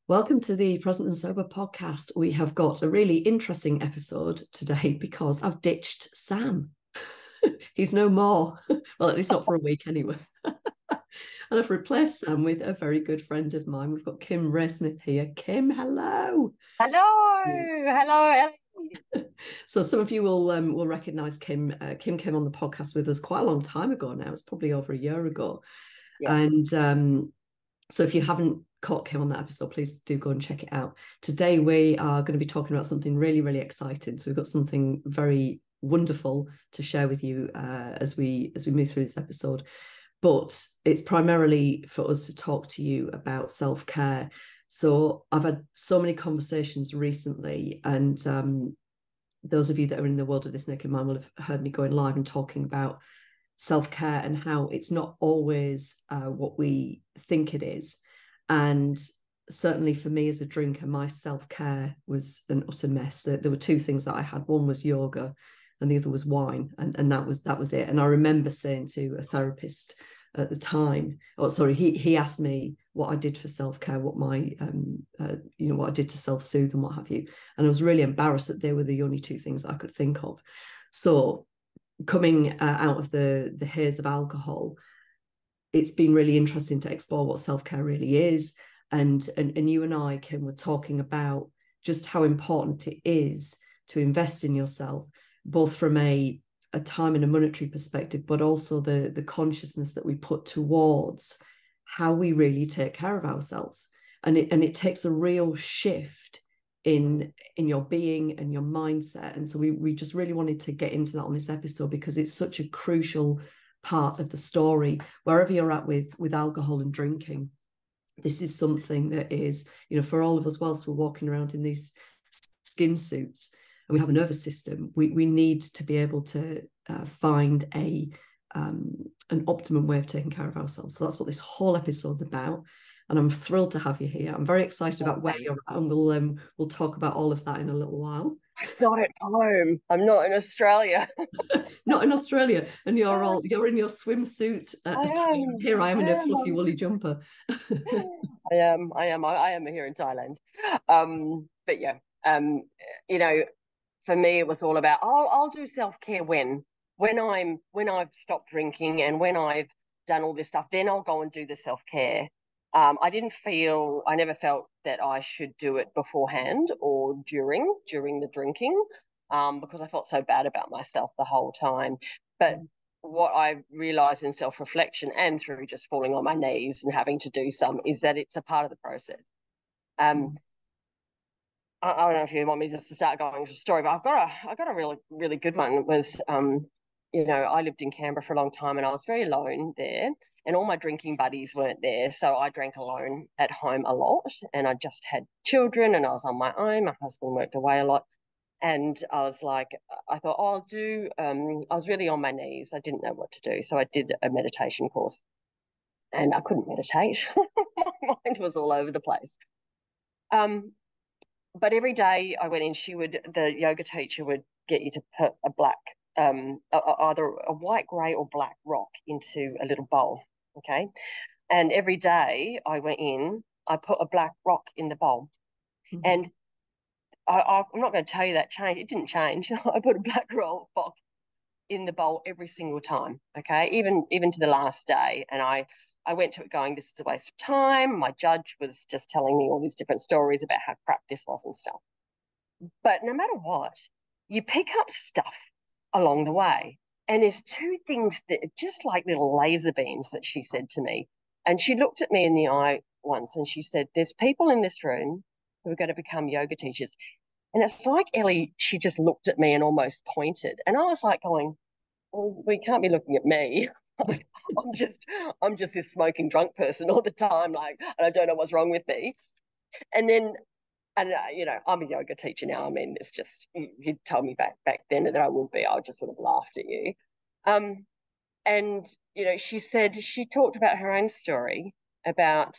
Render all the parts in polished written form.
Welcome to the Present and Sober podcast. We have got a really interesting episode today because I've ditched Sam. He's no more. Well, at least not for a week anyway. And I've replaced Sam with a very good friend of mine. We've got Kim Resnick here. Kim, hello. Hello, hello, Ellie. So some of you will recognise Kim. Kim came on the podcast with us quite a long time ago now. It's probably over a year ago. Yeah. And so if you haven't caught Kim on that episode, please do go and check it out. Today we are going to be talking about something really, really exciting. So we've got something very wonderful to share with you as we move through this episode. But it's primarily for us to talk to you about self-care. So I've had so many conversations recently, and those of you that are in the world of This Naked Mind will have heard me going live and talking about self-care and how it's not always what we think it is. And certainly for me as a drinker, my self-care was an utter mess. There were two things that I had. One was yoga and the other was wine. And that was it. And I remember saying to a therapist at the time, he asked me what I did for self-care, what my, what I did to self-soothe and what have you. And I was really embarrassed that they were the only two things I could think of. So coming out of the haze of alcohol, it's been really interesting to explore what self-care really is. And you and I, Kim, were talking about just how important it is to invest in yourself, both from a time and a monetary perspective, but also the consciousness that we put towards how we really take care of ourselves. And it takes a real shift in your being and your mindset. And so we just really wanted to get into that on this episode because it's such a crucial part of the story. Wherever you're at with alcohol and drinking, this is something that is, for all of us, whilst we're walking around in these skin suits and we have a nervous system, we need to be able to find an optimum way of taking care of ourselves. So that's what this whole episode's about. And I'm thrilled to have you here. I'm very excited about where you're at, and we'll talk about all of that in a little while. I'm not at home. I'm not in Australia. Not in Australia, and you're in your swimsuit I attire. am. Here I am I in a am. fluffy woolly jumper. I am here in Thailand. But yeah, you know, for me it was all about I'll do self-care when I've stopped drinking and when I've done all this stuff, then I'll go and do the self-care. I never felt that I should do it beforehand or during the drinking, because I felt so bad about myself the whole time. But what I realized in self-reflection and through just falling on my knees and having to do some is that it's a part of the process. I don't know if you want me just to start going into the story, but I got a really, really good one. It was, I lived in Canberra for a long time and I was very alone there, and all my drinking buddies weren't there. So I drank alone at home a lot, and I just had children and I was on my own. My husband worked away a lot. And I was like, I thought, I was really on my knees. I didn't know what to do. So I did a meditation course and I couldn't meditate. My mind was all over the place. But every day I went in, the yoga teacher would get you to put a black, either a white, grey, or black rock into a little bowl. Okay. And every day I went in, I put a black rock in the bowl. Mm-hmm. And I'm not going to tell you that changed. It didn't change. I put a black rock in the bowl every single time. Okay. Even to the last day. And I went to it going, this is a waste of time. My judge was just telling me all these different stories about how crap this was and stuff. But no matter what, you pick up stuff along the way. And there's two things that are just like little laser beams that she said to me. And she looked at me in the eye once and she said, there's people in this room who are going to become yoga teachers. And it's like Ellie, she just looked at me and almost pointed. And I was like going, well, we can't be looking at me. Like, I'm just this smoking drunk person all the time, like, and I don't know what's wrong with me. And then, I'm a yoga teacher now. I mean, it's just you'd told me back then that I would be, I just would have laughed at you. And she talked about her own story about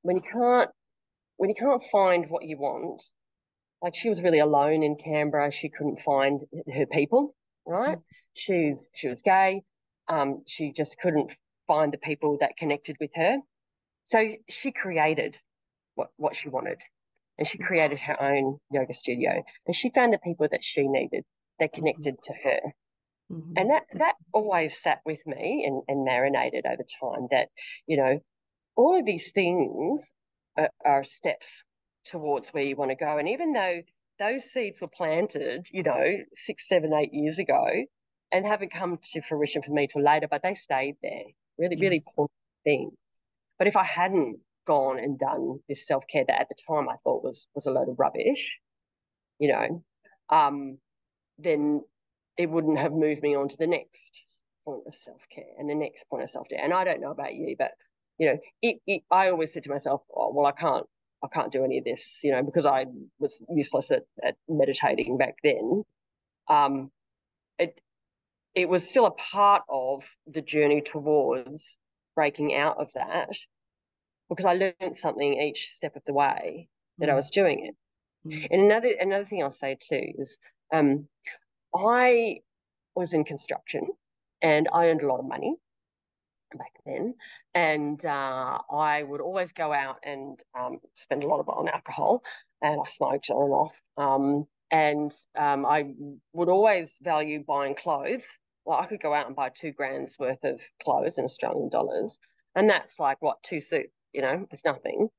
when you can't find what you want. Like, she was really alone in Canberra. She couldn't find her people, right? She was gay. She just couldn't find the people that connected with her. So she created. what she wanted. And she created her own yoga studio. And she found the people that she needed that connected to her. And that always sat with me and marinated over time that, you know, all of these things are steps towards where you want to go. And even though those seeds were planted, you know, 6, 7, 8 years ago and haven't come to fruition for me till later, but they stayed there. Really, really Yes. important things. But if I hadn't gone and done this self-care that at the time I thought was a load of rubbish, you know, then it wouldn't have moved me on to the next point of self-care and the next point of self-care. And I don't know about you, but you know, I always said to myself, oh, well, I can't do any of this, you know, because I was useless at meditating back then. It it was still a part of the journey towards breaking out of that because I learned something each step of the way that I was doing it. And another thing I'll say too is I was in construction and I earned a lot of money back then. And I would always go out and spend a lot of it on alcohol, and I smoked on and off. I would always value buying clothes. Well, I could go out and buy 2 grand's worth of clothes in Australian dollars, and that's like what, 2 suits, you know, it's nothing.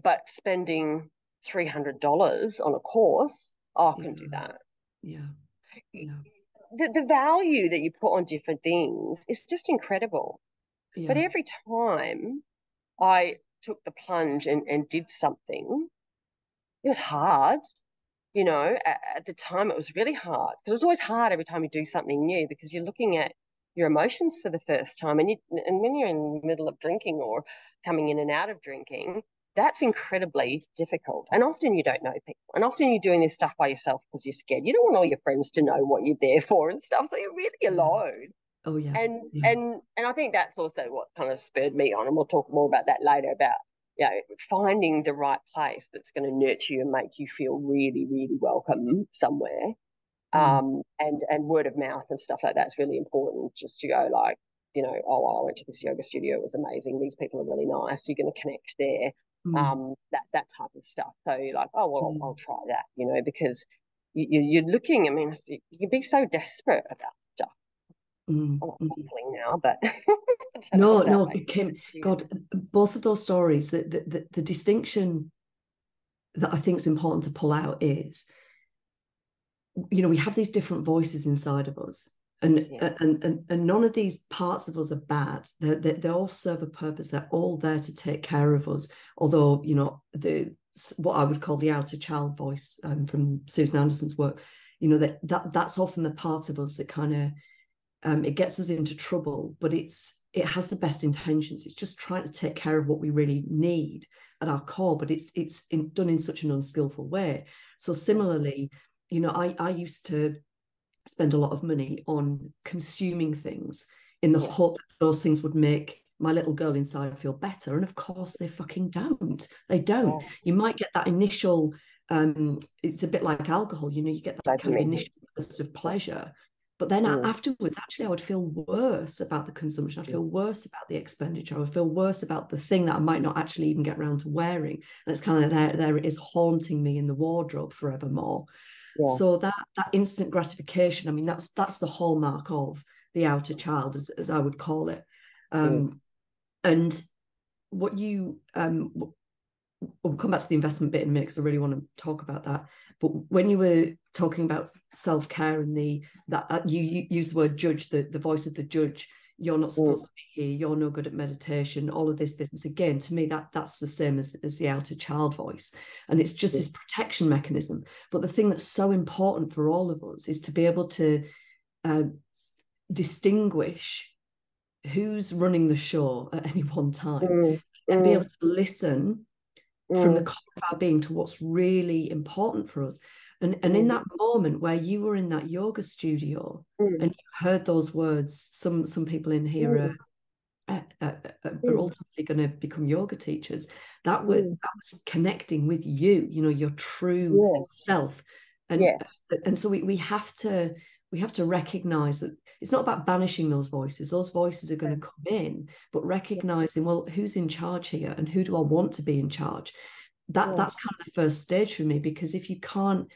But spending $300 on a course, oh, I couldn't do that. Yeah. The value that you put on different things is just incredible. Yeah. But every time I took the plunge and did something, it was hard. You know, at the time it was really hard because it's always hard every time you do something new because you're looking at your emotions for the first time. And when you're in the middle of drinking or coming in and out of drinking, that's incredibly difficult. And often you don't know people. And often you're doing this stuff by yourself because you're scared. You don't want all your friends to know what you're there for and stuff. So you're really alone. Oh, yeah. And I think that's also what kind of spurred me on. And we'll talk more about that later about, you know, finding the right place that's going to nurture you and make you feel really, really welcome somewhere. And word of mouth and stuff like that's really important, just to go like, you know, oh, I went to this yoga studio, it was amazing, these people are really nice, you're going to connect there, that type of stuff. So you're like, oh, well, I'll try that, you know, because you're looking, I mean, you can be so desperate about stuff. I'm not waffling now, but no, Kim, God, both of those stories, the distinction that I think is important to pull out is, you know, we have these different voices inside of us, and none of these parts of us are bad. They all serve a purpose. They're all there to take care of us. Although, you know, what I would call the outer child voice from Susan Anderson's work, you know, that's often the part of us that kind of it gets us into trouble, but it has the best intentions. It's just trying to take care of what we really need at our core, but it's done in such an unskillful way. So similarly, you know, I used to spend a lot of money on consuming things in the hope that those things would make my little girl inside feel better. And of course, they fucking don't. They don't. You might get that initial, it's a bit like alcohol, you know, you get that kind of initial burst of pleasure. But then afterwards, actually, I would feel worse about the consumption. I'd feel worse about the expenditure. I would feel worse about the thing that I might not actually even get around to wearing. And it's kind of there it is, haunting me in the wardrobe forevermore. Yeah. So that instant gratification, I mean, that's the hallmark of the outer child, as I would call it. And what you we'll come back to the investment bit in a minute because I really want to talk about that. But when you were talking about self-care and you use the word judge, the voice of the judge, you're not supposed to be here, you're no good at meditation, all of this business, again, to me that's the same as the outer child voice, and it's just this protection mechanism. But the thing that's so important for all of us is to be able to distinguish who's running the show at any one time, and be able to listen from the core of our being to what's really important for us. And in that moment where you were in that yoga studio and you heard those words, some people in here are ultimately going to become yoga teachers. That was connecting with you, you know, your true self. And so we have to we have to recognize that it's not about banishing those voices. Those voices are going to come in, but recognizing, well, who's in charge here and who do I want to be in charge? That's kind of the first stage for me, because if you can't,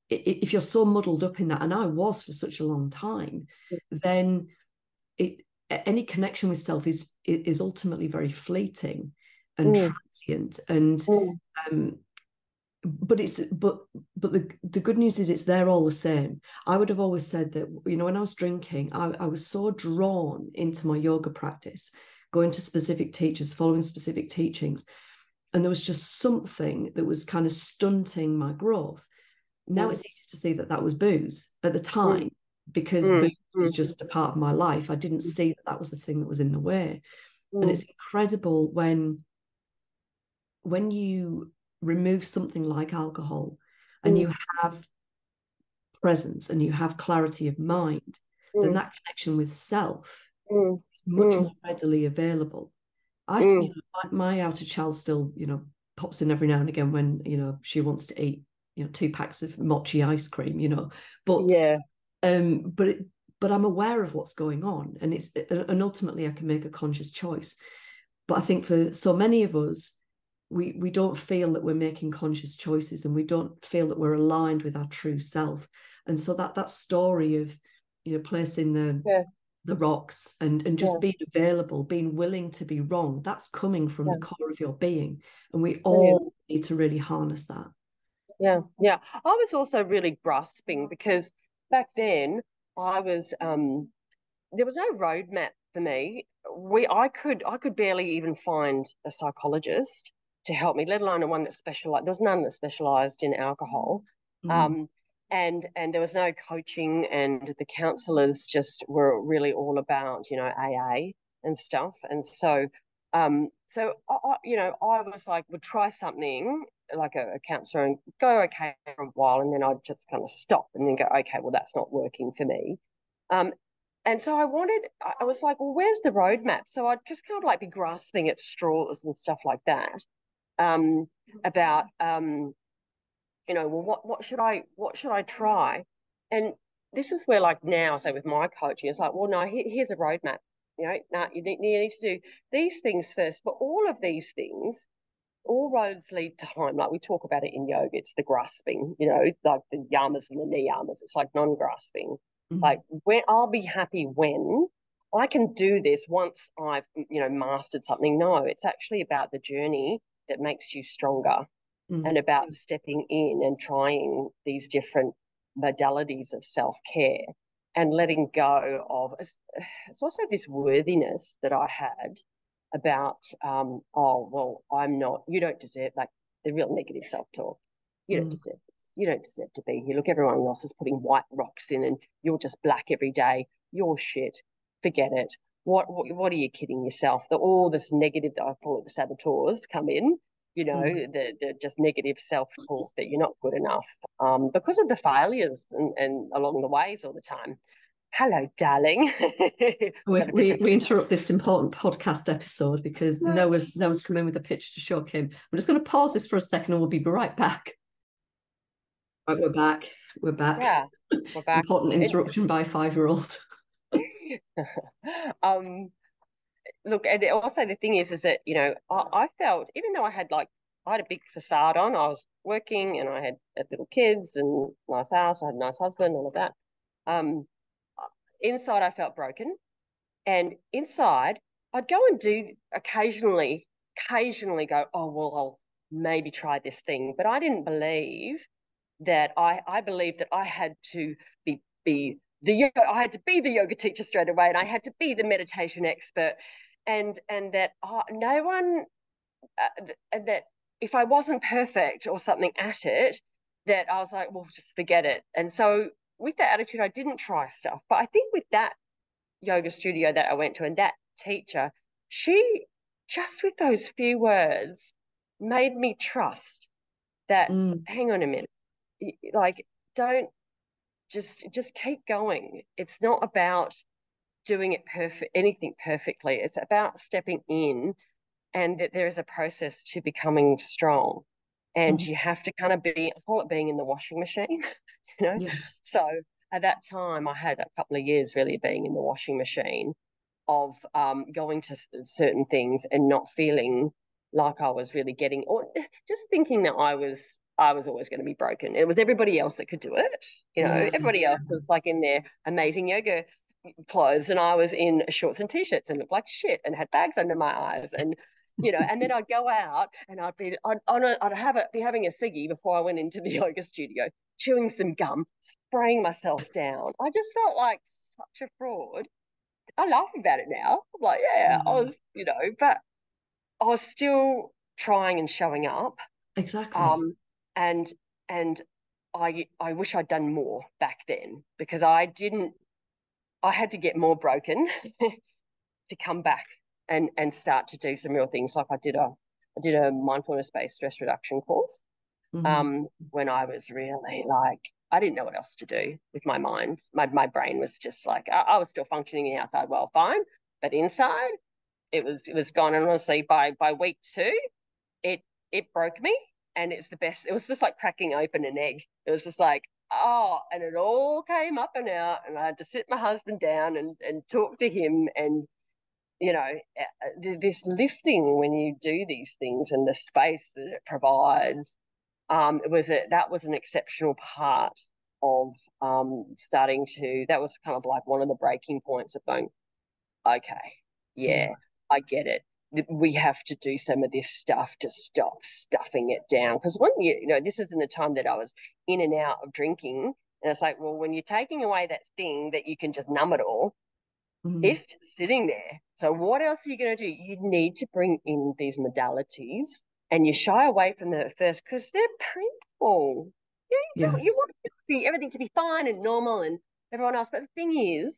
if you're so muddled up in that, and I was for such a long time, then any connection with self is ultimately very fleeting and transient. And but the good news is it's there all the same. I would have always said that, when I was drinking, I was so drawn into my yoga practice, going to specific teachers, following specific teachings, and there was just something that was kind of stunting my growth. Now it's easy to see that was booze. At the time, because booze was just a part of my life, I didn't see that was the thing that was in the way. And it's incredible when you remove something like alcohol and you have presence and you have clarity of mind, then that connection with self is much more readily available. My outer child still, pops in every now and again when, she wants to eat, 2 packs of mochi ice cream, but but I'm aware of what's going on, and ultimately I can make a conscious choice. But I think for so many of us, we don't feel that we're making conscious choices, and we don't feel that we're aligned with our true self. And so that story of, placing the rocks and just being available, being willing to be wrong, that's coming from the core of your being. And we all need to really harness that. Yeah. I was also really grasping because back then I was there was no roadmap for me. I could barely even find a psychologist to help me, let alone one that specialized. There was none that specialized in alcohol. And there was no coaching, and the counselors just were really all about, AA and stuff. And so I was like, would try something like a counselor and go okay for a while, and then I'd just kind of stop and then go, okay, well, that's not working for me. And so I was like, well, where's the roadmap? So I'd just kind of like be grasping at straws and stuff like that, about, well, what should I try? And this is where, like now, say with my coaching, it's like, well, no, here's a roadmap. You need to do these things first. But all of these things, all roads lead to home. Like we talk about it in yoga, it's the grasping, like the yamas and the niyamas. It's like non-grasping. Like when I'll be happy when I can do this once I've, mastered something. No, it's actually about the journey that makes you stronger, and about stepping in and trying these different modalities of self-care and letting go of. It's also this worthiness that I had about, oh, well, I'm not, you don't deserve, like the real negative self-talk. You don't deserve this. You don't deserve to be here. Look, everyone else is putting white rocks in and you're just black every day. You're shit. Forget it. What are you kidding yourself? All this negative, I call it the saboteurs, come in, the just negative self-talk that you're not good enough, because of the failures and along the ways all the time. Hello, darling. we interrupt this important podcast episode because Noah's come in with a picture to show Kim. I'm just going to pause this for a second and we'll be right back. Right, we're back. Yeah, we're back. Important interruption by a 5-year-old. Look, and also the thing is that, I felt, even though I had a big facade on, I was working and I had little kids and nice house, I had a nice husband, all of that. Inside I felt broken, and inside I'd go and do occasionally go, oh, well, I'll maybe try this thing. But I didn't believe that I believed that I had to be I had to be the yoga teacher straight away, and I had to be the meditation expert, and that no one, that if I wasn't perfect or something at it, that I was like, well, just forget it. And so with that attitude, I didn't try stuff. But I think with that yoga studio that I went to and that teacher, she just with those few words made me trust that, hang on a minute, like, don't just keep going. It's not about doing anything perfectly. It's about stepping in, and that there is a process to becoming strong. And you have to kind of I call it being in the washing machine, Yes. So at that time, I had a couple of years really being in the washing machine of going to certain things and not feeling like I was really getting, or just thinking that I was always going to be broken. It was everybody else that could do it. Yes. Everybody else was like in their amazing yoga clothes, and I was in shorts and t-shirts and looked like shit and had bags under my eyes, and and then I'd go out and be having a ciggy before I went into the yoga studio, chewing some gum, spraying myself down. I just felt like such a fraud. I laugh about it now. I'm like, yeah, I was, but I was still trying and showing up. Exactly. Um, and and I wish I'd done more back then, because I had to get more broken to come back and start to do some real things. Like I did a mindfulness based stress reduction course Mm-hmm. when I was really like, I didn't know what else to do with my mind. My brain was just like, I was still functioning outside well, fine, but inside it was gone. And honestly, by week two, it it broke me, and it's the best. It was just like cracking open an egg. It was just like, oh, and it all came up and out, and I had to sit my husband down and talk to him, and this lifting when you do these things and the space that it provides. That was an exceptional part of starting to. That was kind of like one of the breaking points of going, okay, Yeah. yeah, I get it. We have to do some of this stuff to stop stuffing it down. Because when this isn't the time that I was in and out of drinking. And it's like, well, when you're taking away that thing that you can just numb it all, Mm-hmm. it's just sitting there. So what else are you going to do? You need to bring in these modalities, and you shy away from them at first because they're painful. Yeah, you Yes. want everything to be fine and normal and everyone else. But the thing is,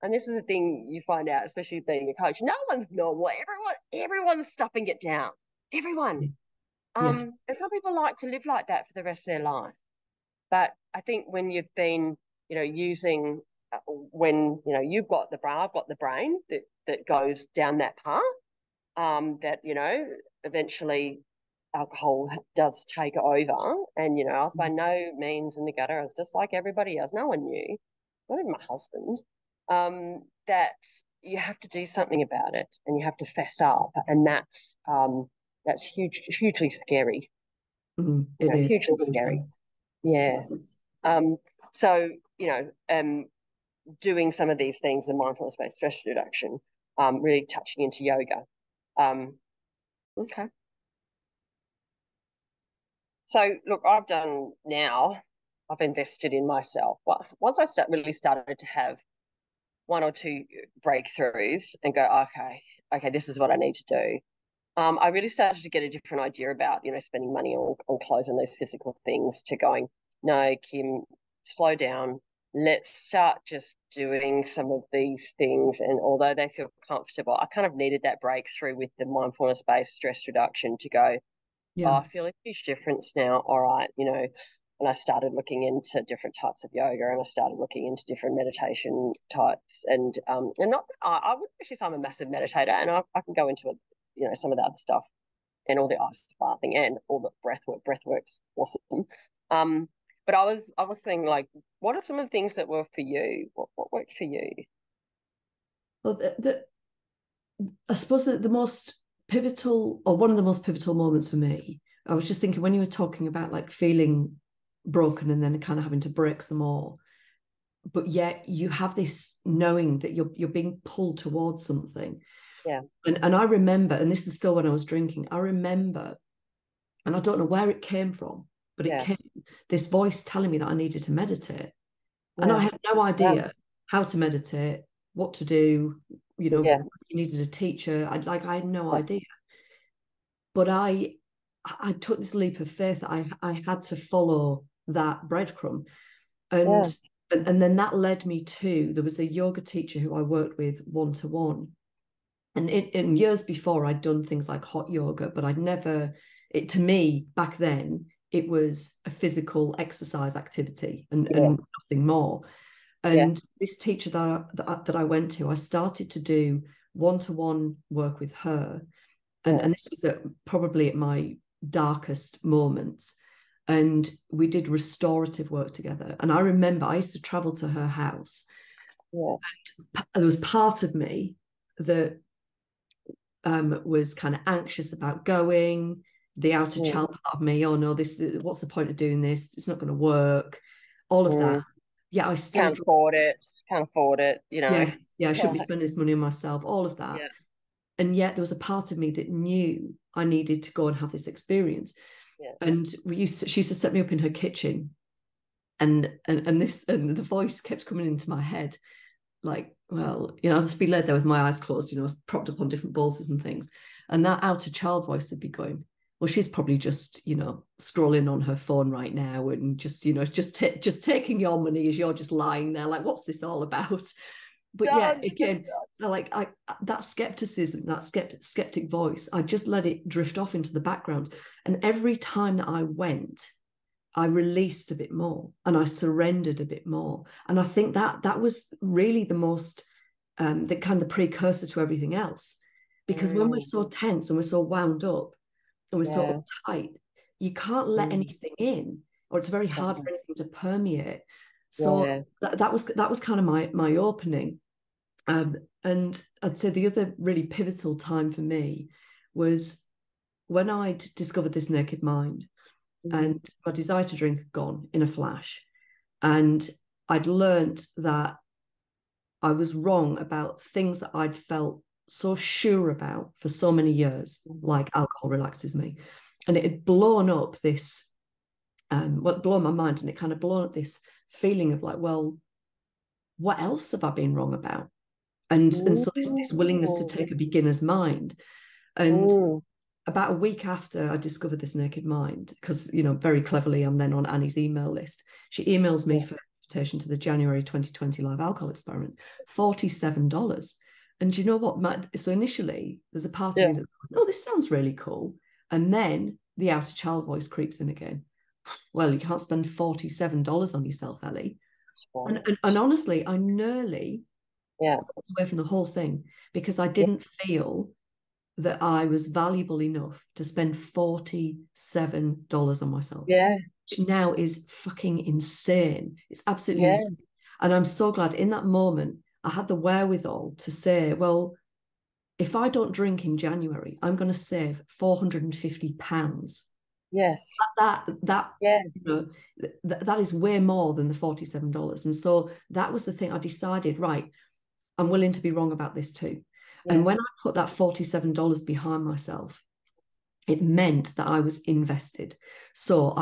and this is the thing you find out, especially being a coach, no one's normal. Everyone's stuffing it down. Everyone. Yes. And some people like to live like that for the rest of their life. But I think when you've been, using when you've got the brain, I've got the brain that goes down that path. That eventually alcohol does take over, and I was by no means in the gutter. I was just like everybody else. No one knew, not even my husband. That you have to do something about it, and you have to fess up, and that's hugely scary. Mm-hmm. It is. Hugely scary. Yeah. It is. Um, so, doing some of these things in mindfulness based stress reduction, really touching into yoga. Okay. So, look, I've invested in myself. Well, once I really started to have one or two breakthroughs and go, okay, this is what I need to do. I really started to get a different idea about, spending money on clothes and those physical things, to going, no, Kim, slow down. Let's start just doing some of these things. And although they feel comfortable, I kind of needed that breakthrough with the mindfulness based stress reduction to go, oh, Yeah. I feel a huge difference now. All right, and I started looking into different types of yoga, and I started looking into different meditation types, and not I wouldn't actually say I'm a massive meditator, and I can go into it, some of the other stuff and all the ice bathing and all the breath work. Breath work's awesome. Um, but I was saying, like, what are some of the things that were for you? What worked for you? Well, I suppose that the most pivotal, or one of the most pivotal moments for me, I was just thinking when you were talking about like feeling broken and then kind of having to break some more, but yet you have this knowing that you're being pulled towards something. Yeah, And I remember, and this is still when I was drinking, I remember, and I don't know where it came from, but it yeah, came, this voice telling me that I needed to meditate. And I yeah, had no yeah, idea how to meditate, what to do, yeah, you needed a teacher. I had no yeah, idea. But I took this leap of faith. I had to follow that breadcrumb. yeah, And then that led me to, there was a yoga teacher who I worked with one to one. And in years before, I'd done things like hot yoga, but I'd never, to me back then, it was a physical exercise activity yeah, and nothing more. yeah, And this teacher that I went to, I started to do one-to-one work with her. yeah, And this was probably at my darkest moments. and we did restorative work together. And I remember I used to travel to her house. Yeah. And there was part of me that was kind of anxious about going. The outer child part of me, oh no, this, what's the point of doing this? It's not going to work. All of that. Yeah, I still can't afford it, you know. Yeah, I shouldn't be spending this money on myself, all of that. Yeah. And yet there was a part of me that knew I needed to go and have this experience. Yeah. And she used to set me up in her kitchen, and the voice kept coming into my head, like, well, you know, I'll just be led there with my eyes closed, you know, propped up on different balls and things. And that outer child voice would be going, well, she's probably just, you know, scrolling on her phone right now and just, you know, just taking your money as you're just lying there, like, what's this all about? But yeah, again, like that skepticism, that skeptic voice, I just let it drift off into the background. And every time that I went, I released a bit more and I surrendered a bit more. And I think that was really the most, the kind of the precursor to everything else. Because when we're so tense and we're so wound up and we're so uptight, you can't let anything in, or it's very hard for anything to permeate. So that was kind of my opening. And I'd say the other really pivotal time for me was when I'd discovered this naked mind, and my desire to drink had gone in a flash. And I'd learned that I was wrong about things that I'd felt so sure about for so many years, like alcohol relaxes me. And it had blown up this, blown my mind, and it kind of blown up this feeling of like, well, what else have I been wrong about? And so this willingness to take a beginner's mind. And about a week after I discovered this naked mind, because, you know, very cleverly, I'm then on Annie's email list. She emails me for an invitation to the January 2020 live alcohol experiment, $47. And you know what? So initially, there's a part of me that's like, oh, this sounds really cool. And then the outer child voice creeps in again. Well, you can't spend $47 on yourself, Ellie. And honestly, I nearly away from the whole thing because I didn't feel that I was valuable enough to spend $47 on myself. Which now is fucking insane. It's absolutely insane. And I'm so glad in that moment I had the wherewithal to say, well, if I don't drink in January, I'm going to save £450. Yes. You know, that is way more than the $47. And so that was the thing. I decided, right, I'm willing to be wrong about this too. And when I put that $47 behind myself, it meant that I was invested. So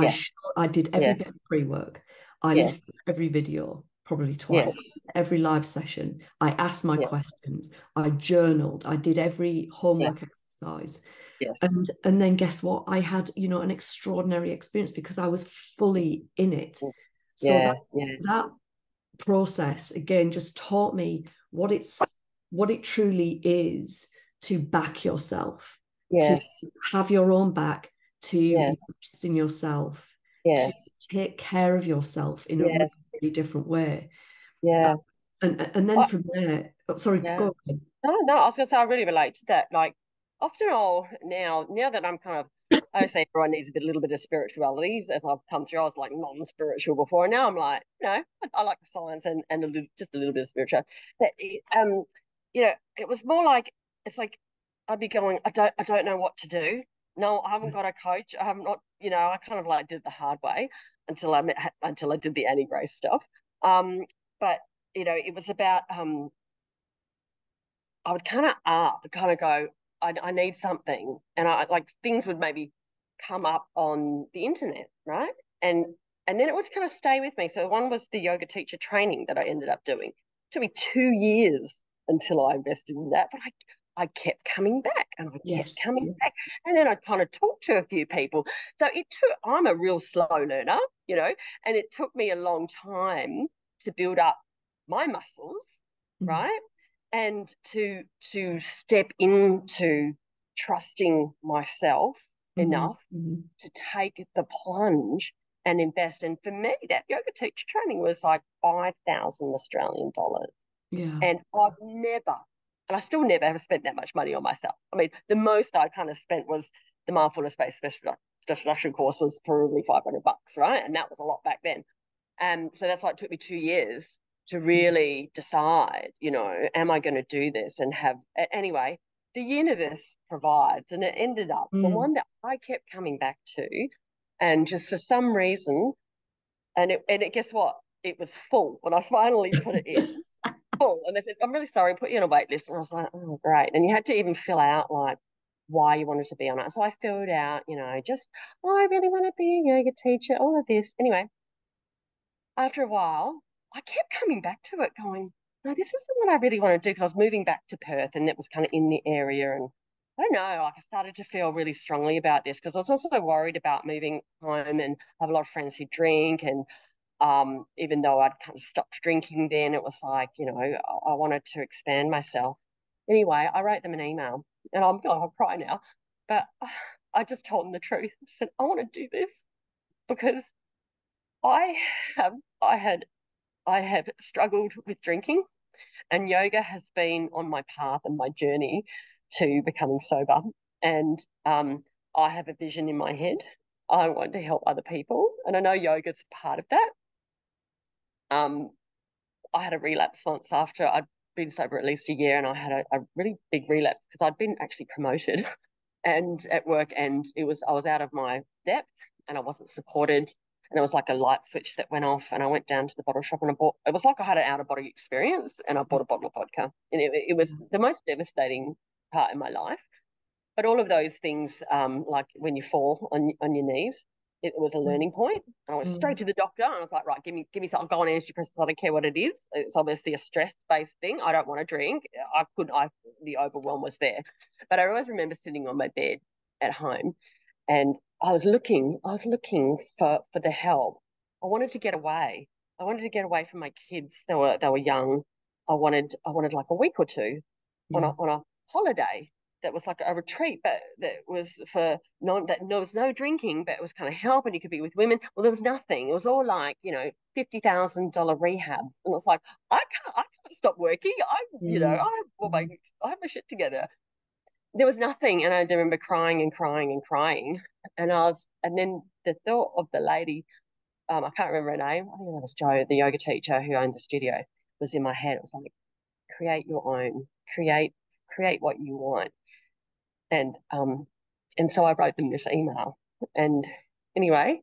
I did every bit of pre-work. I listened to every video, probably twice, every live session. I asked my questions. I journaled. I did every homework exercise. And then guess what? I had, you know, an extraordinary experience because I was fully in it. So that process again just taught me what it truly is to back yourself, to have your own back, to invest in yourself, to take care of yourself in a really, really different way. And then from there, sorry, go ahead. No, I was gonna say I really relate to that. Like often now that I'm kind of, I say everyone needs a little bit of spirituality. As I've come through, I was like non-spiritual before, and now I'm like, you know, I like the science and just a little bit of spiritual. But you know, it was more like it's like I'd be going, I don't know what to do. No, I haven't got a coach. I have not, you know, I kind of like did it the hard way until I did the Annie Grace stuff. But you know, it was about I would kind of go, I need something, and I like things would maybe come up on the internet, right? And then it would kind of stay with me. So one was the yoga teacher training that I ended up doing. It took me 2 years until I invested in that, but I kept coming back and I kept coming back, and then I kind of talked to a few people. So it took. I'm a real slow learner, you know, and it took me a long time to build up my muscles, right? And to step into trusting myself enough to take the plunge and invest. And for me, that yoga teacher training was like 5,000 Australian dollars. And I've never, and I still never have spent that much money on myself. I mean, the most I kind of spent was the mindfulness based special instruction course was probably $500, right? And that was a lot back then. So that's why it took me 2 years to really decide, am I going to do this and have, anyway, the universe provides. And it ended up the one that I kept coming back to. And just for some reason, guess what? It was full when I finally put it in. Full. And they said, I'm really sorry, put you on a wait list. And I was like, oh, great. And you had to even fill out like why you wanted to be on it. So I filled out, just, oh, I really want to be a yoga teacher, all of this. Anyway, after a while, I kept coming back to it, going, no, this isn't what I really want to do, because I was moving back to Perth and it was kind of in the area. And I don't know, like I started to feel really strongly about this, because I was also worried about moving home, and I have a lot of friends who drink. And even though I'd kind of stopped drinking then, it was like, I wanted to expand myself. Anyway, I wrote them an email, and I'll cry now, but I just told them the truth. I said, I want to do this because I have I have struggled with drinking, and yoga has been on my path and my journey to becoming sober. And I have a vision in my head. I want to help other people, and I know yoga's part of that. I had a relapse once after I'd been sober at least a year, and I had a really big relapse because I'd been actually promoted and at work, and I was out of my depth and I wasn't supported, and it was like a light switch that went off, and I went down to the bottle shop and it was like I had an out of body experience, and I bought a bottle of vodka, and it was the most devastating part in my life. But all of those things, like when you fall on your knees, it was a learning point. And I went straight to the doctor, and I was like, right, give me something. I'll go on antidepressants. I don't care what it is. It's obviously a stress-based thing. I don't want to drink. The overwhelm was there. But I always remember sitting on my bed at home, and I was looking for the help. I wanted to get away. I wanted to get away from my kids. They were young. I wanted like a week or two on a holiday that was like a retreat, but that was for there was no drinking, but it was kind of help, and you could be with women. Well, there was nothing. It was all like, $50,000 rehab, and it was like, I can't stop working. I have my shit together. There was nothing, and I remember crying and crying and crying, and then the thought of the lady, I can't remember her name. I think that was Jo, the yoga teacher who owned the studio, was in my head. It was like, create your own, create what you want. And so I wrote them this email. And anyway,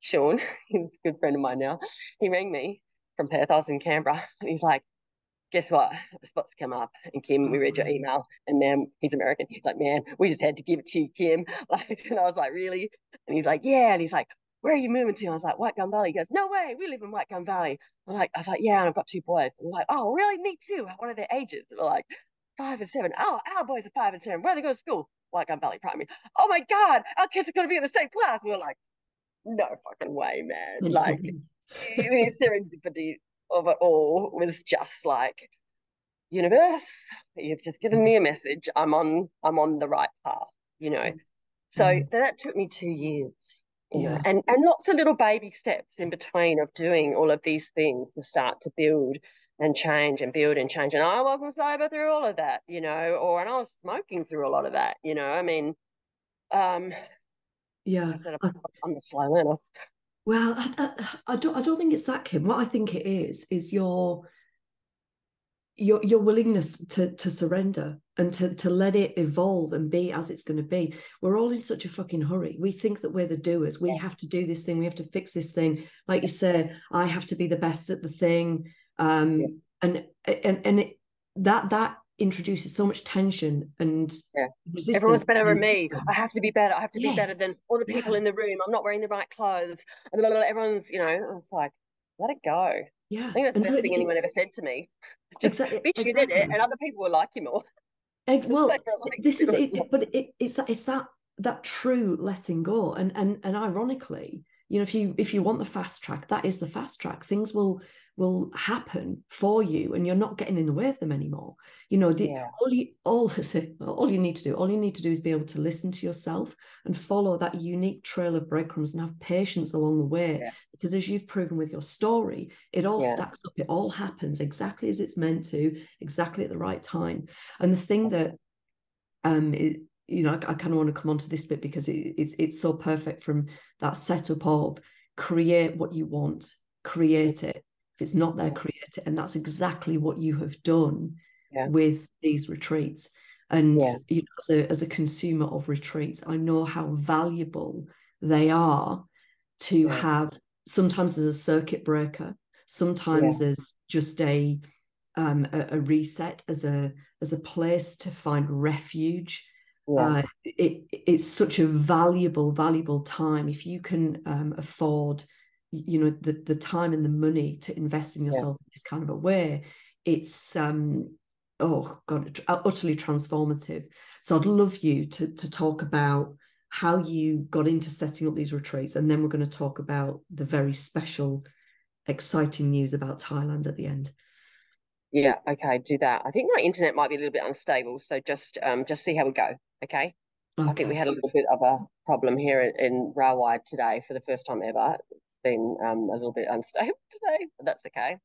Sean, he's a good friend of mine now, he rang me from Perth. I was in Canberra, and he's like, guess what? The spot's come up. And Kim, we read your email. And man, he's American. He's like, man, we just had to give it to you, Kim. Like, and I was like, really? And he's like, yeah. And he's like, where are you moving to? I was like, White Gum Valley. He goes, no way, we live in White Gum Valley. I was like, yeah, and I've got two boys. And I'm like, oh, really? Me too. What are their ages? And we're like, 5 and 7. Oh, our boys are 5 and 7. Where are they going to school? White Gum Valley Primary. Oh my God, our kids are going to be in the same class. We were like, no fucking way, man. Like, the serendipity of it all was just like, universe, you've just given me a message. I'm on the right path. So that took me 2 years, and lots of little baby steps in between of doing all of these things to start to build and change and build and change. And I wasn't sober through all of that, and I was smoking through a lot of that, I mean, yeah. I said I'm a slow learner. Well, I don't think it's that, Kim. What I think it is your willingness to surrender and to let it evolve and be as it's going to be. We're all in such a fucking hurry. We think that we're the doers. We have to do this thing. We have to fix this thing. Like you say, I have to be the best at the thing. And that introduces so much tension and resistance. Everyone's better than me. I have to be better. I have to be better than all the people in the room. I'm not wearing the right clothes. And everyone's, it's like, let it go. Yeah. I think that's the best thing anyone ever said to me. Just, bitch, you did it, and other people will like you more. Well, this is it, but it's that true letting go, and ironically, if you want the fast track, that is the fast track. Things will happen for you, and you're not getting in the way of them anymore. All you need to do is be able to listen to yourself and follow that unique trail of breadcrumbs and have patience along the way. Because as you've proven with your story, it all stacks up. It all happens exactly as it's meant to, exactly at the right time. And the thing that I kind of want to come on to this bit because it's so perfect from that setup of create what you want, create it. If it's not there, create it. And that's exactly what you have done with these retreats. And as a consumer of retreats, I know how valuable they are to have, sometimes as a circuit breaker, sometimes as just a reset, as a place to find refuge. It's such a valuable time if you can afford the time and the money to invest in yourself in this kind of a way. It's oh god, utterly transformative. So I'd love you to talk about how you got into setting up these retreats, and then we're going to talk about the very special, exciting news about Thailand at the end. Yeah, okay, do that. I think my internet might be a little bit unstable, so just see how we go. Okay. I think we had a little bit of a problem here in Rawai today for the first time ever. It's been a little bit unstable today, but that's okay.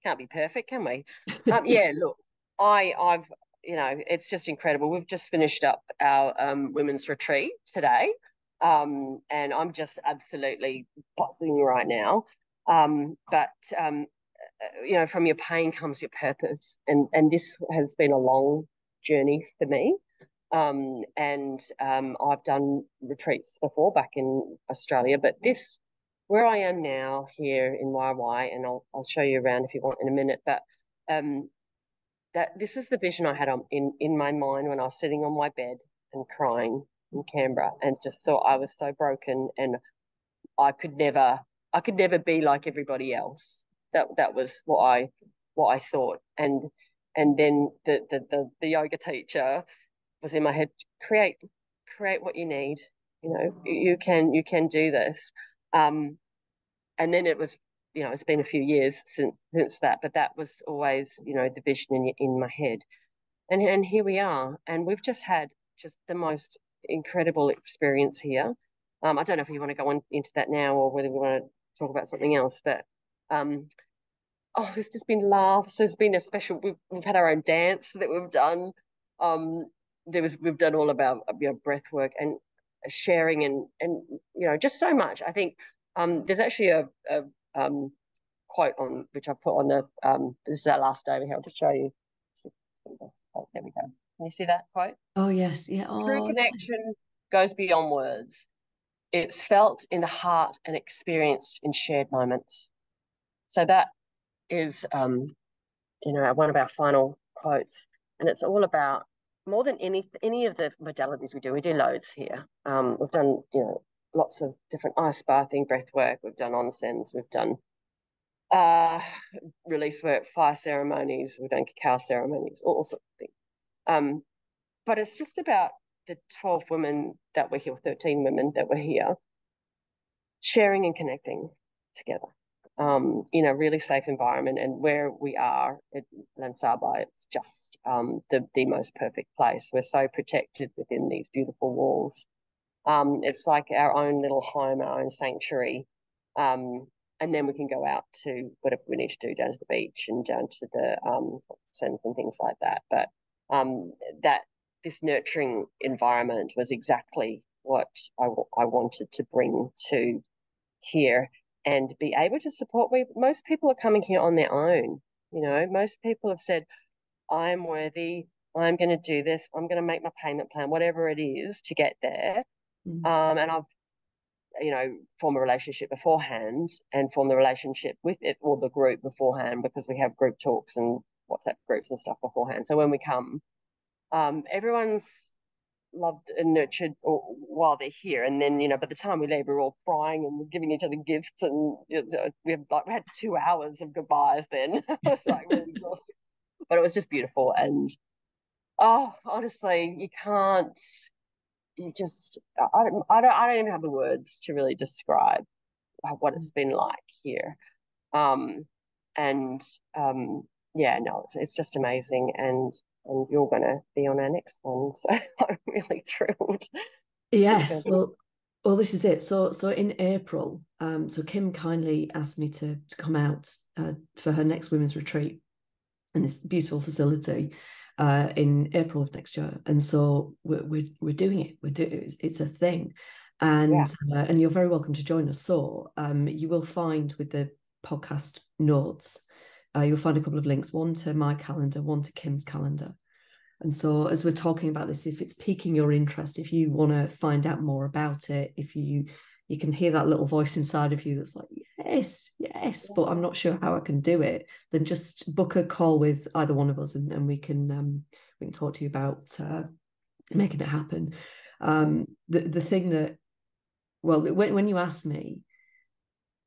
Can't be perfect, can we? Yeah, look, I've it's just incredible. We've just finished up our women's retreat today, and I'm just absolutely buzzing right now. But from your pain comes your purpose, and this has been a long journey for me. And I've done retreats before back in Australia, but this, where I am now here in YY, and I'll show you around if you want in a minute, but that this is the vision I had in my mind when I was sitting on my bed and crying in Canberra, and just thought I was so broken, and I could never be like everybody else. That was what I thought, and then the yoga teacher was in my head: create what you need. You can do this. And then it was, it's been a few years since that, but that was always, the vision in my head. And here we are, and we've just had just the most incredible experience here. I don't know if you want to go on into that now, or whether we want to talk about something else, but there's just been laughs. There's been a special. We've had our own dance that we've done. We've done all of our breath work and sharing, and just so much. I think there's actually a quote on which I put on the this is our last day over here. I'll just show you. Oh, there we go. Can you see that quote? Oh yes, yeah. True connection goes beyond words. It's felt in the heart and experienced in shared moments. So that is one of our final quotes, and it's all about more than any of the modalities we do. We do loads here. We've done lots of different ice bathing, breath work. We've done onsens. We've done release work, fire ceremonies. We've done cacao ceremonies, all sorts of things. But it's just about the 12 women that were here, 13 women that were here, sharing and connecting together in a really safe environment. And where we are at Lansaba, it's just the most perfect place. We're so protected within these beautiful walls. It's like our own little home, our own sanctuary. And then we can go out to whatever we need to do, down to the beach and down to the sands and things like that. But this nurturing environment was exactly what I wanted to bring to here and be able to support. Most people are coming here on their own. Most people have said, I'm worthy, I'm going to do this, I'm going to make my payment plan, whatever it is to get there. And I've form a relationship beforehand and form the relationship with it or the group beforehand, because we have group talks and WhatsApp groups and stuff beforehand. So when we come, everyone's loved and nurtured while they're here, and then by the time we leave, we're all crying and giving each other gifts, and we had 2 hours of goodbyes. Then I was like really exhausted, but it was just beautiful. And honestly, I don't even have the words to really describe what it's been like here. It's just amazing. And you're going to be on our next one, so I'm really thrilled. Yes, well, this is it. So in April, so Kim kindly asked me to come out for her next women's retreat in this beautiful facility. in April of next year. And so we're doing it. It's a thing. And you're very welcome to join us. So you will find with the podcast notes, you'll find a couple of links, one to my calendar, one to Kim's calendar. And so as we're talking about this, if it's piquing your interest, if you want to find out more about it, if you can hear that little voice inside of you that's like, yes, but I'm not sure how I can do it, then just book a call with either one of us, and we can talk to you about making it happen. The thing that, well, when you asked me,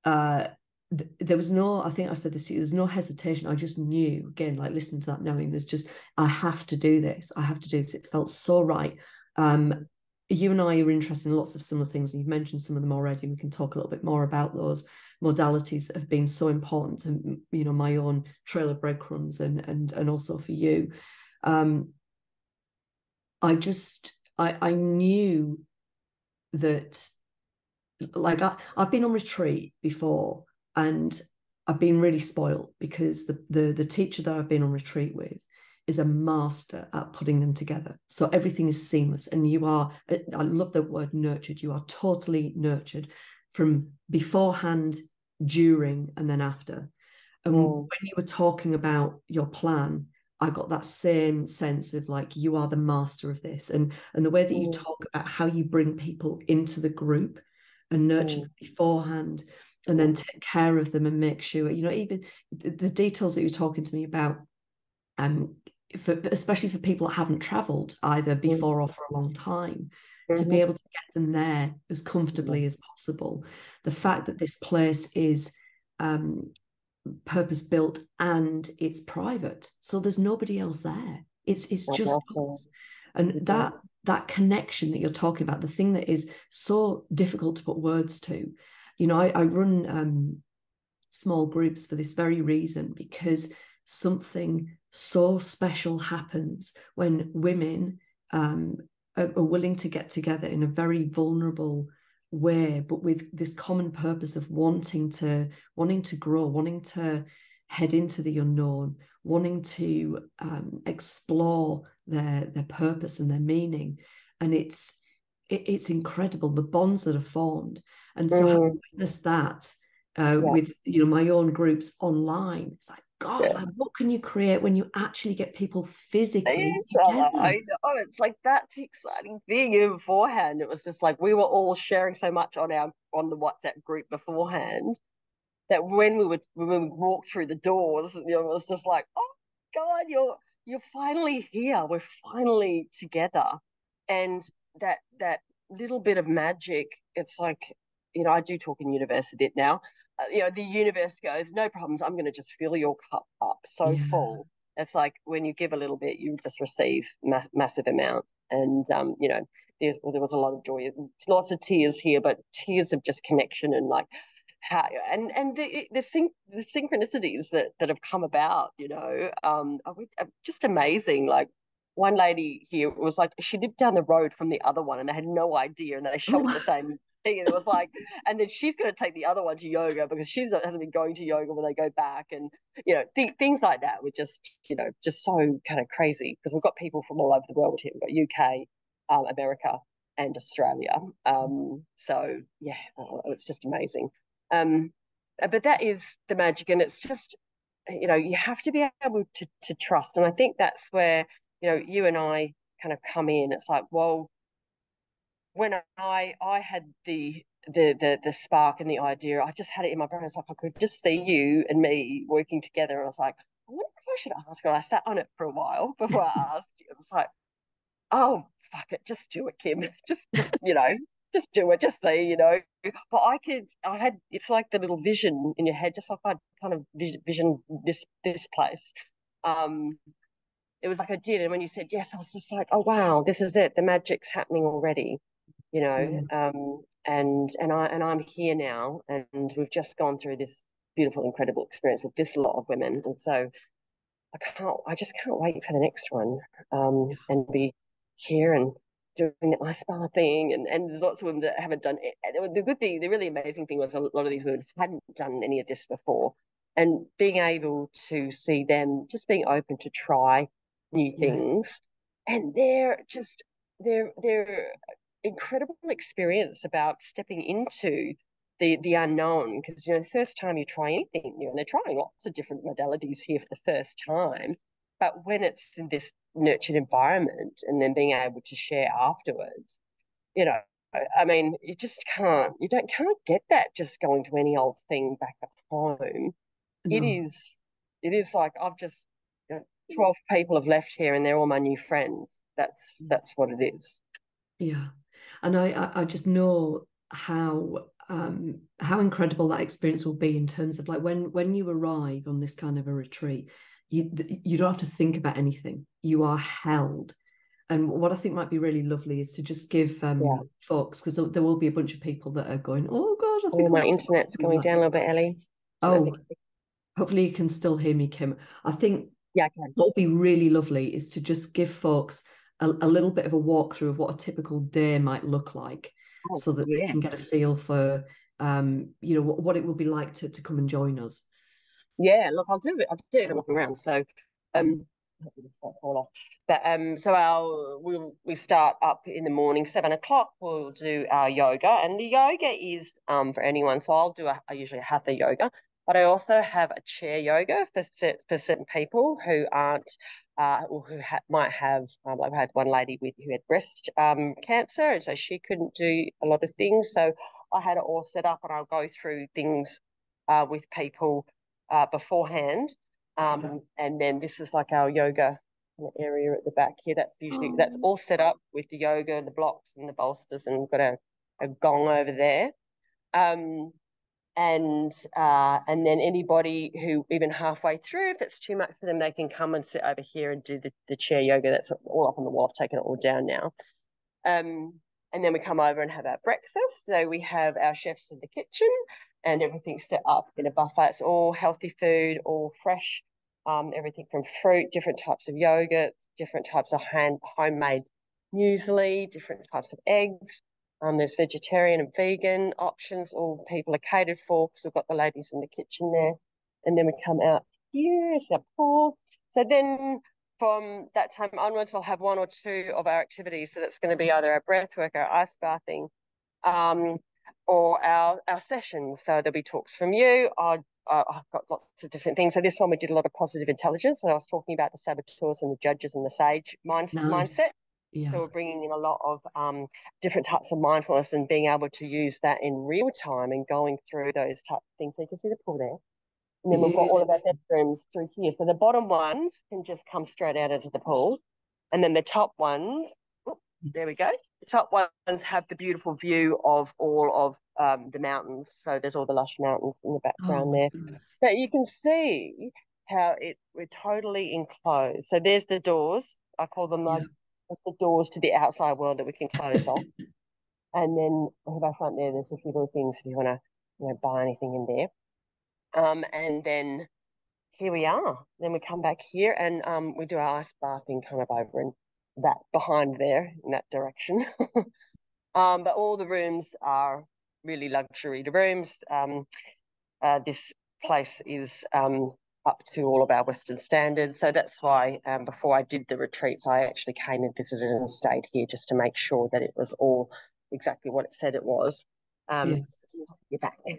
there was no, I think I said this to you, there's no hesitation. I just knew, again, like listening to that, knowing there's just, I have to do this. It felt so right. You and I are interested in lots of similar things, and you've mentioned some of them already. We can talk a little bit more about those modalities that have been so important to, my own trail of breadcrumbs and also for you. I knew that, like, I've been on retreat before, and I've been really spoiled because the teacher that I've been on retreat with is a master at putting them together. So everything is seamless, and I love the word nurtured. You are totally nurtured from beforehand, during, and then after. And when you were talking about your plan, I got that same sense of like, you are the master of this. And the way that you talk about how you bring people into the group and nurture them beforehand, and then take care of them and make sure, even the details that you're talking to me about, especially for people that haven't traveled either before or for a long time, to be able to get them there as comfortably as possible. The fact that this place is purpose built and it's private, so there's nobody else there. It's just us. And that connection that you're talking about, the thing that is so difficult to put words to, I run small groups for this very reason, because something so special happens when women are willing to get together in a very vulnerable way, but with this common purpose of wanting to grow, wanting to head into the unknown, wanting to explore their purpose and their meaning. And it's incredible, the bonds that are formed. And so having witnessed that with my own groups online, it's like, God, like, what can you create when you actually get people physically together? I know, it's like that's the exciting thing. Beforehand, it was just like we were all sharing so much on the WhatsApp group beforehand that when we walked through the doors, it was just like, oh God, you're finally here. We're finally together, and that little bit of magic. It's like, I do talk in universe a bit now. The universe goes, no problems. I'm going to just fill your cup up so full. It's like when you give a little bit, you just receive massive amount. And there was a lot of joy, lots of tears here, but tears of just connection and like how and the synchronicities that have come about, are just amazing. Like one lady here was like, she lived down the road from the other one, and they had no idea, and they shop at the same thing, and it was like, and then she's going to take the other one to yoga because hasn't been going to yoga when they go back, and things like that were just just so kind of crazy, because we've got people from all over the world here. We've got UK, America, and Australia. So yeah, it's just amazing. But that is the magic, and it's just you have to be able to trust, and I think that's where you and I kind of come in. It's like, well, when I had the spark and the idea, I just had it in my brain. It's like I could just see you and me working together, and I was like, I wonder if I should ask her. I sat on it for a while before I asked you. It was like, oh fuck it, just do it, Kim. Just just do it, just see. But I had, it's like the little vision in your head, just like I kind of vision this place. It was like I did, and when you said yes, I was just like, oh wow, this is it. The magic's happening already. And I'm here now, and we've just gone through this beautiful, incredible experience with this lot of women, and so I just can't wait for the next one, and be here and doing the ice bar thing, and there's lots of women that haven't done it. The good thing, the really amazing thing was a lot of these women hadn't done any of this before, and being able to see them just being open to try new Yes. things, and they're incredible experience about stepping into the unknown, because the first time you try anything new, and they're trying lots of different modalities here for the first time, but when it's in this nurtured environment and then being able to share afterwards, you know, I mean, you can't get that just going to any old thing back at home. It No. is, it is like I've just, 12 people have left here and they're all my new friends. That's what it is. Yeah. And I just know how incredible that experience will be in terms of like when you arrive on this kind of a retreat, you don't have to think about anything. You are held. And what I think might be really lovely is to just give Yeah. folks, because there will be a bunch of people that are going, oh God, I Oh, think I my want to go to internet's some of going that. down a little bit, Ellie. Oh, hopefully you can still hear me, Kim. I think Yeah, I can. what would be really lovely is to just give folks a little bit of a walkthrough of what a typical day might look like, Oh, so that they yeah. can get a feel for what it will be like to come and join us. Yeah, look, I'll do it. I'll do it and look around. So, hopefully this won't fall off. But so we start up in the morning, 7 o'clock. We'll do our yoga, and the yoga is for anyone. So I usually a hatha yoga, but I also have a chair yoga for certain people who aren't or who might have. I've had one lady who had breast cancer, and so she couldn't do a lot of things. So I had it all set up, and I'll go through things with people beforehand. And then this is like our yoga area at the back here. That's Oh, all set up with the yoga, the blocks and the bolsters, and we've got a gong over there. Um, and then anybody who even halfway through, if it's too much for them, they can come and sit over here and do the chair yoga. That's all up on the wall. I've taken it all down now. And then we come over and have our breakfast. So we have our chefs in the kitchen, and everything's set up in a buffet. It's all healthy food, all fresh, everything from fruit, different types of yogurt, different types of homemade muesli, different types of eggs. There's vegetarian and vegan options. All people are catered for because we've got the ladies in the kitchen there. And then we come out here, it's our pool. So then from that time onwards, we'll have one or two of our activities. So that's going to be either our breath work, our ice bathing, um, or our sessions. So there'll be talks from you. I've got lots of different things. So this one we did a lot of positive intelligence. So I was talking about the saboteurs and the judges and the sage nice. mindset. So Yeah. we're bringing in a lot of different types of mindfulness and being able to use that in real time and going through those types of things. So you can see the pool there. And then we've got all of our Beautiful. bedrooms through here. So the bottom ones can just come straight out into the pool. And then the top ones, there we go. The top ones have the beautiful view of all of the mountains. So there's all the lush mountains in the Oh background my there. goodness. But you can see how we're totally enclosed. So there's the doors. I call them Yeah. like that's the doors to the outside world that we can close off. And then we have our front there. There's a few little things if you want to, buy anything in there. And then here we are. Then we come back here and we do our ice bathing kind of over in that behind there in that direction. But all the rooms are really luxury. The rooms, this place is up to all of our Western standards. So that's why before I did the retreats, I actually came and visited and stayed here just to make sure that it was all exactly what it said it was. Yes. Get back there.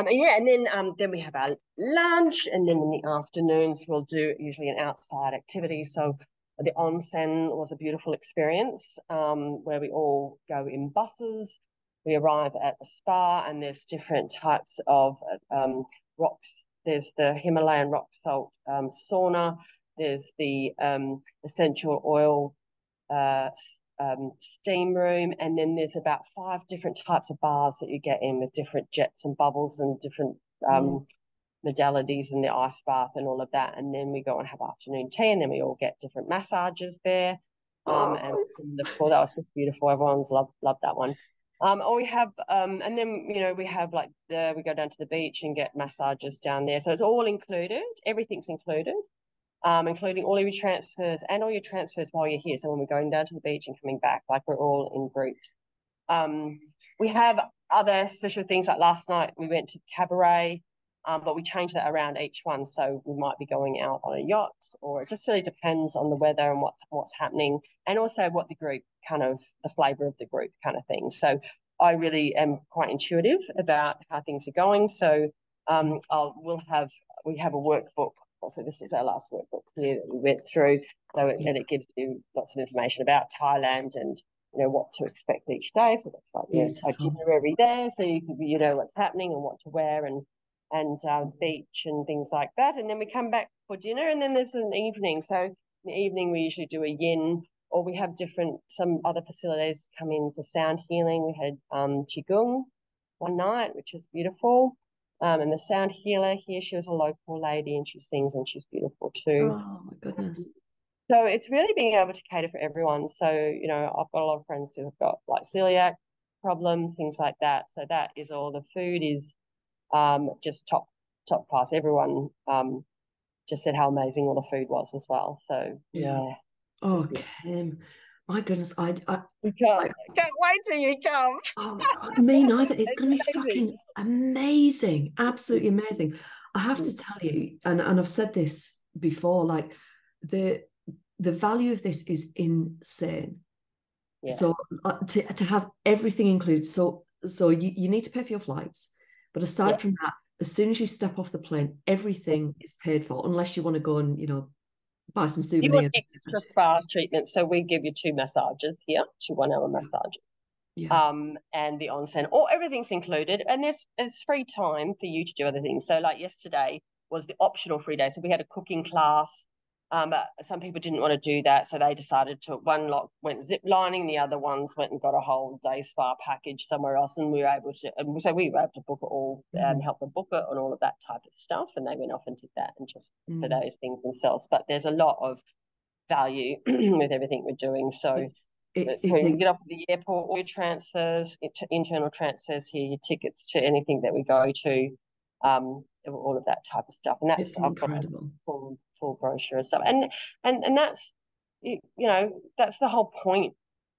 Yeah, and then we have our lunch, and then in the afternoons we'll do usually an outside activity. So the onsen was a beautiful experience where we all go in buses. We arrive at the spa, and there's different types of rocks. There's the Himalayan rock salt sauna. There's the essential oil steam room, and then there's about 5 different types of baths that you get in with different jets and bubbles and different Oh, modalities and the ice bath and all of that. And then we go and have afternoon tea, and then we all get different massages there. And oh, the pool, that was just beautiful. Everyone's loved that one. Or we have, and then we have like we go down to the beach and get massages down there. So it's all included. Everything's included, including all of your transfers and all your transfers while you're here. So when we're going down to the beach and coming back, like we're all in groups. We have other special things like last night we went to cabaret. But we change that around each one. So we might be going out on a yacht, or it just really depends on the weather and what's happening, and also what the group kind of, the flavour of the group kind of thing. So I really am quite intuitive about how things are going. So we have a workbook. Also, this is our last workbook here that we went through. So and it gives you lots of information about Thailand and what to expect each day. So that's like Beautiful. itinerary there, so you know what's happening and what to wear and beach and things like that. And then we come back for dinner, and then there's an evening. So in the evening we usually do a yin, or we have some other facilities come in for sound healing. We had qigong one night, which is beautiful. And the sound healer here, she was a local lady, and she sings, and she's beautiful too. Oh my goodness. So it's really being able to cater for everyone. So, I've got a lot of friends who have got like celiac problems, things like that. So that is all. The food is just top class. Everyone just said how amazing all the food was as well. So yeah. Oh, Kim, my goodness, You can't, like, can't wait till you come. oh, me neither. It's It's going to be amazing. fucking amazing, absolutely amazing. I have to tell you, and I've said this before, like the value of this is insane. Yeah. So to have everything included, so you need to pay for your flights, but aside from that, as soon as you step off the plane, everything is paid for, unless you want to go and buy some You want souvenirs. extra spa treatment, so we give you 2 massages here, 2 1-hour massages. Yeah. And the onsen, or everything's included, and there's free time for you to do other things. So like yesterday was the optional free day, so we had a cooking class. But some people didn't want to do that, so they decided to. One lot went zip lining, the other ones went and got a whole day spa package somewhere else, and we were able to. And so we were able to book it all, help them book it, and all of that type of stuff. And they went off and did that, and just for those things themselves. But there's a lot of value with everything we're doing. So when you get off at the airport, all your transfers, internal transfers here, your tickets to anything that we go to, all of that type of stuff. And that's, It's I've got a incredible. full brochure and stuff. And that's, that's the whole point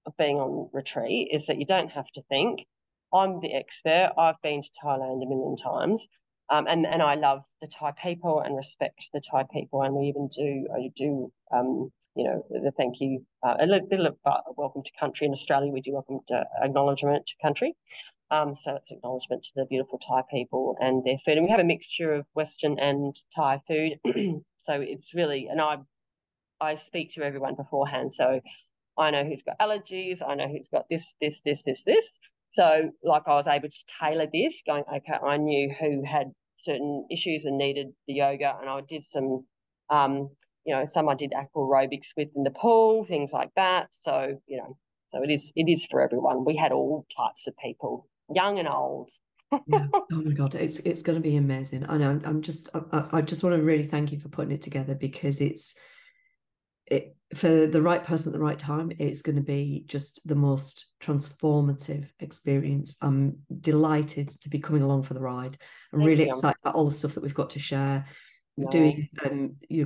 of being on retreat, is that you don't have to think. I'm the expert. I've been to Thailand a million times. And I love the Thai people and respect the Thai people. And we even do the thank you, a little bit of welcome to country. In Australia, we do welcome to acknowledgement to country. So it's acknowledgement to the beautiful Thai people and their food. And we have a mixture of Western and Thai food. So it's really, and I speak to everyone beforehand. So I know who's got allergies. I know who's got this. So like I was able to tailor this, going, okay, I knew who had certain issues and needed the yoga, and I did some some I did aqua aerobics with in the pool, things like that. So, so it is for everyone. We had all types of people, young and old. Yeah. Oh my God, it's going to be amazing. I know. I just want to really thank you for putting it together, because it for the right person at the right time, it's going to be just the most transformative experience. I'm delighted to be coming along for the ride. I'm Thank really you. excited about all the stuff that we've got to share. No. Doing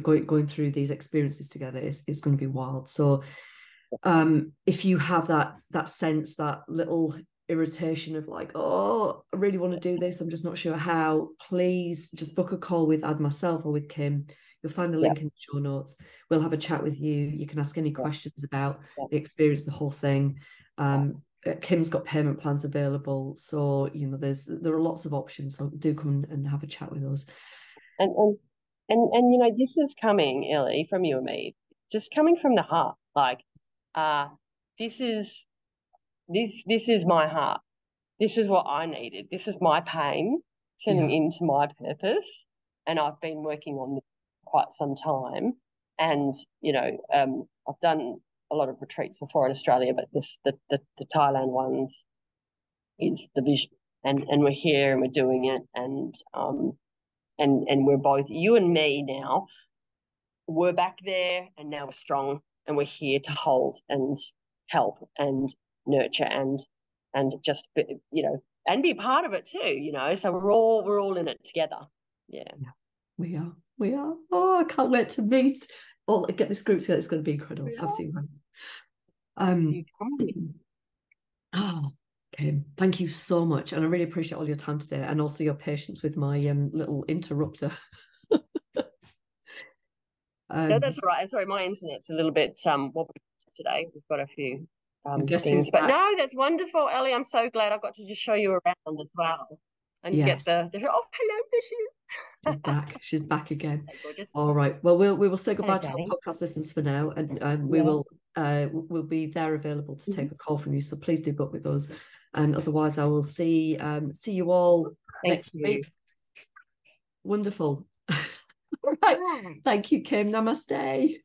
going through these experiences together is going to be wild. So if you have that sense, that little irritation of like, oh, I really want to do this, I'm just not sure how, please just book a call with either myself or with Kim. You'll find the link in the show notes. We'll have a chat with you. You can ask any questions about the experience, the whole thing. Kim's got payment plans available, so there are lots of options. So do come and have a chat with us. And this is coming, Ellie, from you and me, just coming from the heart. Like, this is my heart. This is what I needed. This is my pain turning into my purpose. And I've been working on this for quite some time. And, I've done a lot of retreats before in Australia, but the Thailand ones is the vision. And we're here and we're doing it. And we're both, you and me now, we're back there and now we're strong and we're here to hold and help and nurture and just and be a part of it too, so we're all in it together. Yeah, we are. Oh, I can't wait to meet all, get this group together. It's going to be incredible. Absolutely. Oh, Kim, thank you so much. And I really appreciate all your time today and also your patience with my little interrupter. No, that's all right. Sorry, my internet's a little bit wobbly today. We've got a few guess who's things, but back? no, that's wonderful, Ellie. I'm so glad I got to just show you around as well and get Yes, the oh, hello, there she is. she's back. She's back again. Okay, gorgeous. All right. Well, we will say Hello, goodbye to our darling. podcast listeners for now, and we Yeah. will we'll be there available to take a call from you. So please do book with us, and otherwise, I will see you all Thank next you. week. Wonderful. All right. Thank you, Kim. Namaste.